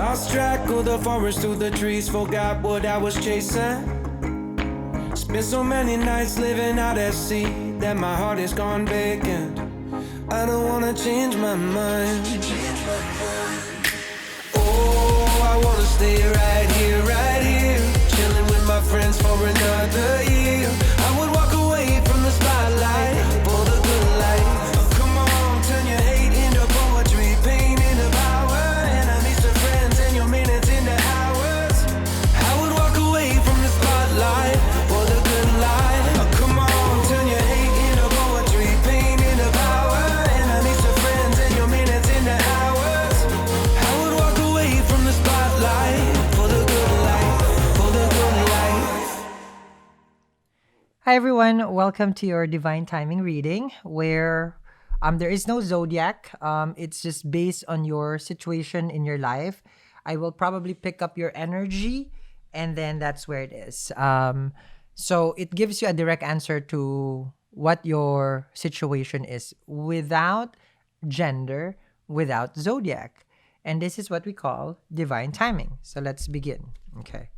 Lost track of the forest through the trees, forgot what I was chasing. Spent so many nights living out at sea that my heart is gone vacant. I don't wanna change my mind. Oh, I wanna stay right here, chilling with my friends for another year. I would walk away from the spotlight for the good life. Oh, come on, turn your hate into poetry, pain into power, enemies to friends, and your minutes into hours. I would walk away from the spotlight for the good life. Oh, come on, turn your hate into poetry, pain into power, enemies to friends, and your minutes into hours. I would walk away from the spotlight for the good life, for the good life. Hi everyone, welcome to your divine timing reading where there is no zodiac. It's just based on your situation in your life. I will probably pick up your energy and then that's where it is. So it gives you a direct answer to what your situation is without gender, without zodiac. And this is what we call divine timing. So let's begin. Okay.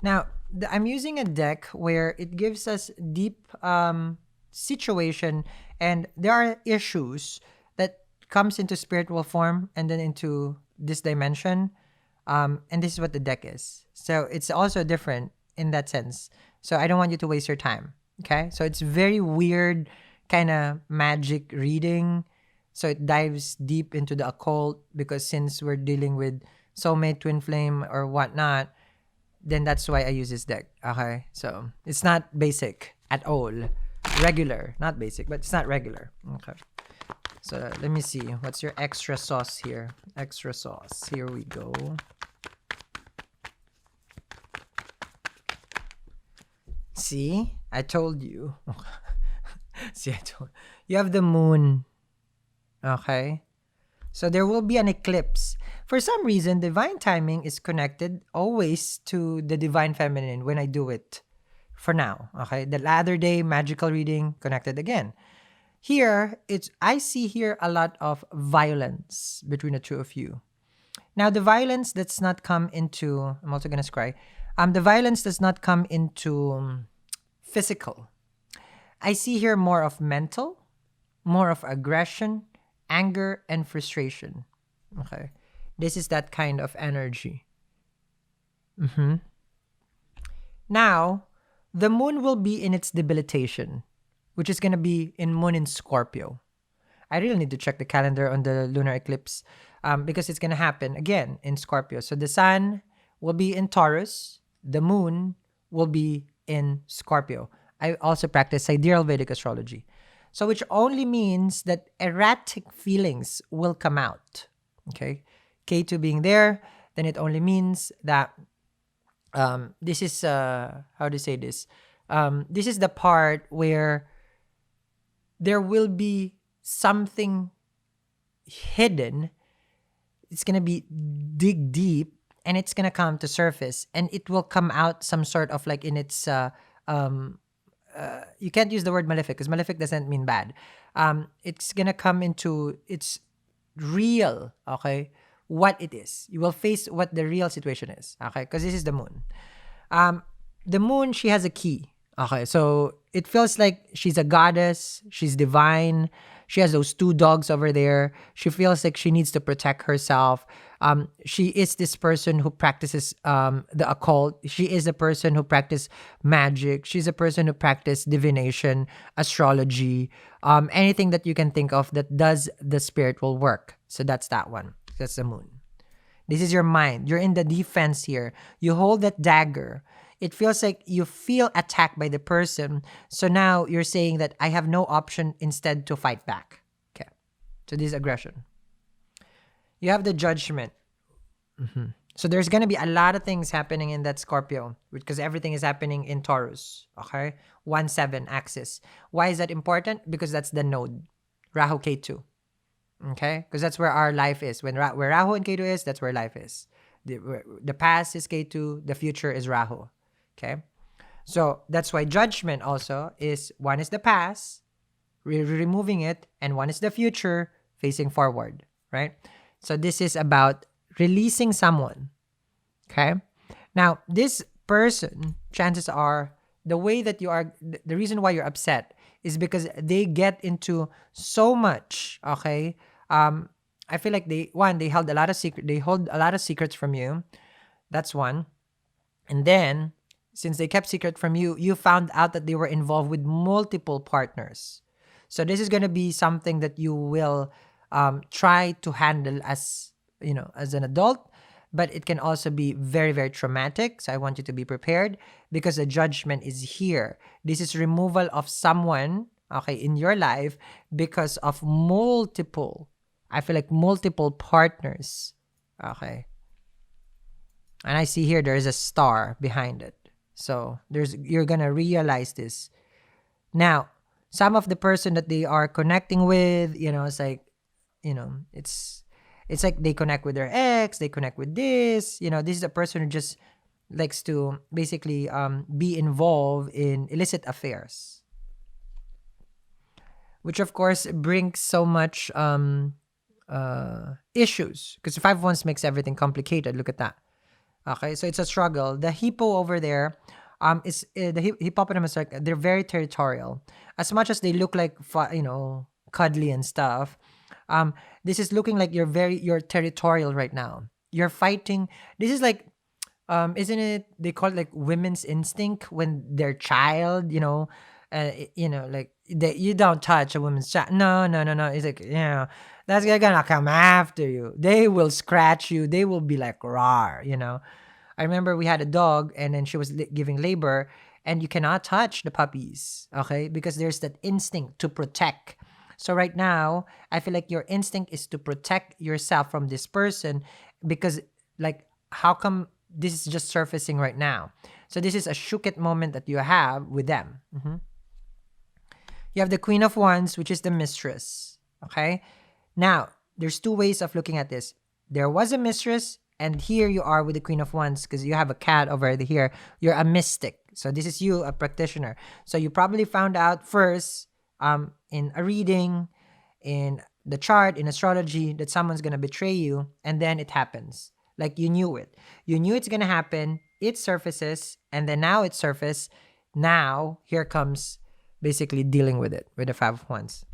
Now, I'm using a deck where it gives us deep situation, and there are issues that comes into spiritual form and then into this dimension. And this is what the deck is. So it's also different in that sense. So I don't want you to waste your time. Okay? So it's very weird kind of magic reading. So it dives deep into the occult because since we're dealing with soulmate, twin flame, or whatnot, then that's why I use this deck. Okay? So it's not basic at all. Regular. Not basic, but it's not regular. Okay. So let me see. What's your extra sauce here? Extra sauce. Here we go. See? I told you. See, I told you. Have the moon. Okay? So there will be an eclipse. For some reason, divine timing is connected always to the divine feminine when I do it. For now, okay? The other day, magical reading, connected again. Here, I see here a lot of violence between the two of you. Now, the violence does not come into, I'm also gonna cry. The violence does not come into physical. I see here more of mental, more of aggression, anger, and frustration. Okay. This is that kind of energy. Now, the moon will be in its debilitation, which is going to be in moon in Scorpio. I really need to check the calendar on the lunar eclipse because it's going to happen again in Scorpio. So the sun will be in Taurus. The moon will be in Scorpio. I also practice sidereal Vedic astrology. So which only means that erratic feelings will come out. Okay? K2 being there, then it only means that this is, how to say this? This is the part where there will be something hidden. It's going to be dig deep and it's going to come to surface and it will come out some sort of like in its, you can't use the word malefic because malefic doesn't mean bad. It's going to come into its real, okay? What it is. You will face what the real situation is. Okay? Because this is the moon. The moon, she has a key. Okay? So it feels like she's a goddess. She's divine. She has those two dogs over there. She feels like she needs to protect herself. She is this person who practices the occult. She is a person who practices magic. She's a person who practices divination, astrology, anything that you can think of that does the spiritual work. So that's that one. That's the moon. This is your mind. You're in the defense here. You hold that dagger. It feels like you feel attacked by the person. So now you're saying that I have no option instead to fight back. Okay. So this is aggression. You have the judgment. So there's going to be a lot of things happening in that Scorpio because everything is happening in Taurus. Okay. 1-7 axis. Why is that important? Because that's the node. Rahu K2. Okay? Because that's where our life is. Where Rahu and Ketu is, that's where life is. The past is Ketu, the future is Rahu. Okay? So that's why judgment also is one is the past, removing it, and one is the future, facing forward. Right? So this is about releasing someone. Okay. Now, this person, chances are, the way that you are, the reason why you're upset is because they get into so much. Okay. I feel like they held a lot of they hold a lot of secrets from you. That's one. And then, since they kept secret from you, you found out that they were involved with multiple partners. So this is going to be something that you will try to handle as, as an adult, but it can also be very, very traumatic. So I want you to be prepared because the judgment is here. This is removal of someone, okay, in your life because of multiple, I feel like multiple partners. Okay. And I see here there's a star behind it. So you're gonna realize this. Now, some of the person that they are connecting with, it's like, it's like they connect with their ex, they connect with this. This is a person who just likes to basically be involved in illicit affairs, which of course brings so much issues because 5 of Wands makes everything complicated. Look at that. Okay, so it's a struggle. The hippo over there, is the hippopotamus. Like they're very territorial. As much as they look like cuddly and stuff, this is looking like you're territorial right now. You're fighting. This is like, isn't it? They call it like women's instinct when they're child. Like you don't touch a woman's child. No, no, no, no. It's like that's gonna come after you. They will scratch you. They will be like rawr. I remember we had a dog, and then she was giving labor, and you cannot touch the puppies, okay? Because there's that instinct to protect. So right now, I feel like your instinct is to protect yourself from this person because, like, how come this is just surfacing right now? So this is a shook it moment that you have with them. You have the Queen of Wands, which is the mistress, okay? Now, there's two ways of looking at this. There was a mistress, and here you are with the Queen of Wands because you have a cat over here. You're a mystic. So this is you, a practitioner. So you probably found out first in a reading, in the chart, in astrology, that someone's going to betray you, and then it happens. Like you knew it. You knew it's going to happen. It surfaces, and then now it surfaced. Now, here comes basically dealing with it with the 5 of Wands.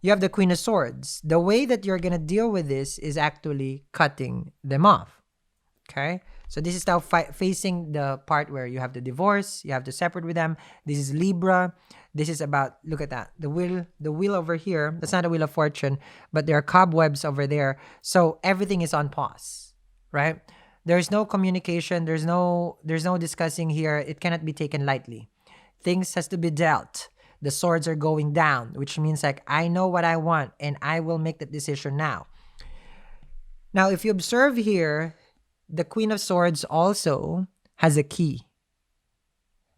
You have the Queen of Swords. The way that you're going to deal with this is actually cutting them off. Okay? So this is now facing the part where you have to divorce, you have to separate with them. This is Libra. This is about, look at that. The wheel over here, that's not a wheel of fortune, but there are cobwebs over there. So everything is on pause, right? There's no communication. There's no discussing here. It cannot be taken lightly. Things has to be dealt. The swords are going down, which means like, I know what I want and I will make that decision now. Now, if you observe here, the Queen of Swords also has a key.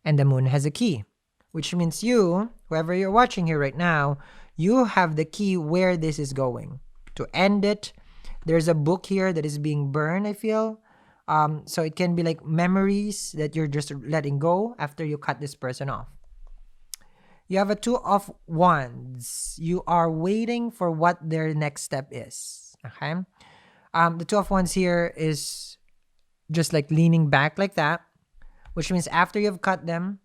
And the Moon has a key, which means you, whoever you're watching here right now, you have the key where this is going. To end it, there's a book here that is being burned, I feel. So it can be like memories that you're just letting go after you cut this person off. You have a 2 of Wands. You are waiting for what their next step is. Okay? The 2 of Wands here is just like leaning back like that, which means after you've cut them,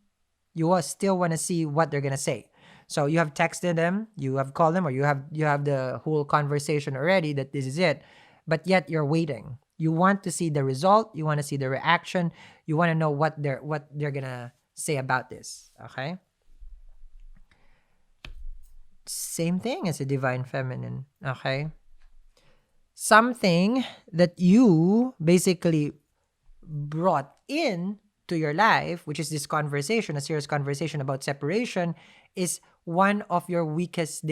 you will still want to see what they're gonna say. So you have texted them, you have called them, or you have the whole conversation already that this is it, but yet you're waiting. You want to see the result. You want to see the reaction. You want to know what they're gonna say about this. Okay. Same thing as a Divine Feminine. Okay. Something that you basically brought in to your life, which is this conversation, a serious conversation about separation, is one of your weakest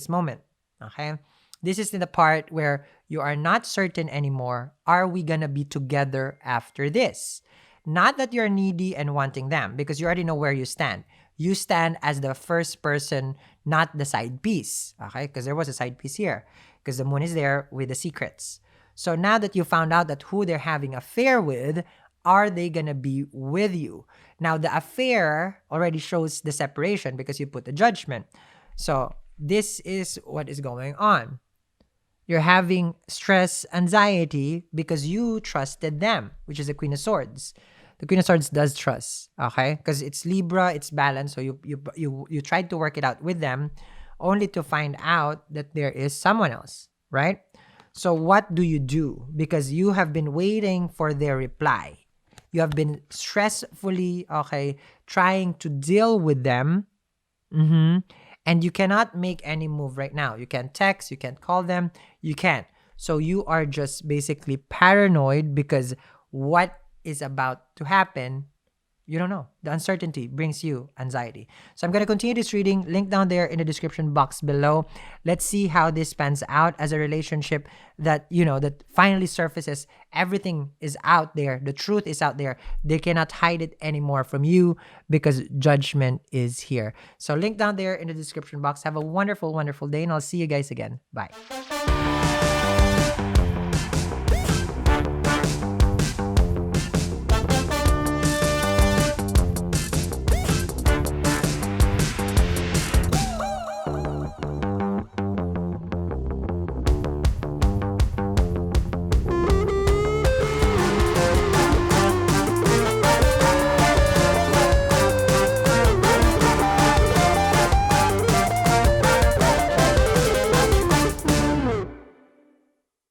moment. Okay. This is in the part where you are not certain anymore. Are we gonna be together after this? Not that you're needy and wanting them, because you already know where you stand. You stand as the first person, not the side piece. Okay? Because there was a side piece here. Because the Moon is there with the secrets. So now that you found out that who they're having affair with, are they gonna be with you? Now the affair already shows the separation because you put the judgment. So this is what is going on. You're having stress, anxiety because you trusted them, which is the Queen of Swords. The Queen of Swords does trust, okay? Because it's Libra, it's balanced. So you tried to work it out with them, only to find out that there is someone else, right? So what do? Because you have been waiting for their reply. You have been stressfully, okay, trying to deal with them. And you cannot make any move right now. You can't text, you can't call them, you can't. So you are just basically paranoid because what is about to happen, you don't know. The uncertainty brings you anxiety. So I'm going to continue this reading. Link down there in the description box below. Let's see how this pans out as a relationship that, that finally surfaces. Everything is out there. The truth is out there. They cannot hide it anymore from you because judgment is here. So link down there in the description box. Have a wonderful, wonderful day, and I'll see you guys again. Bye.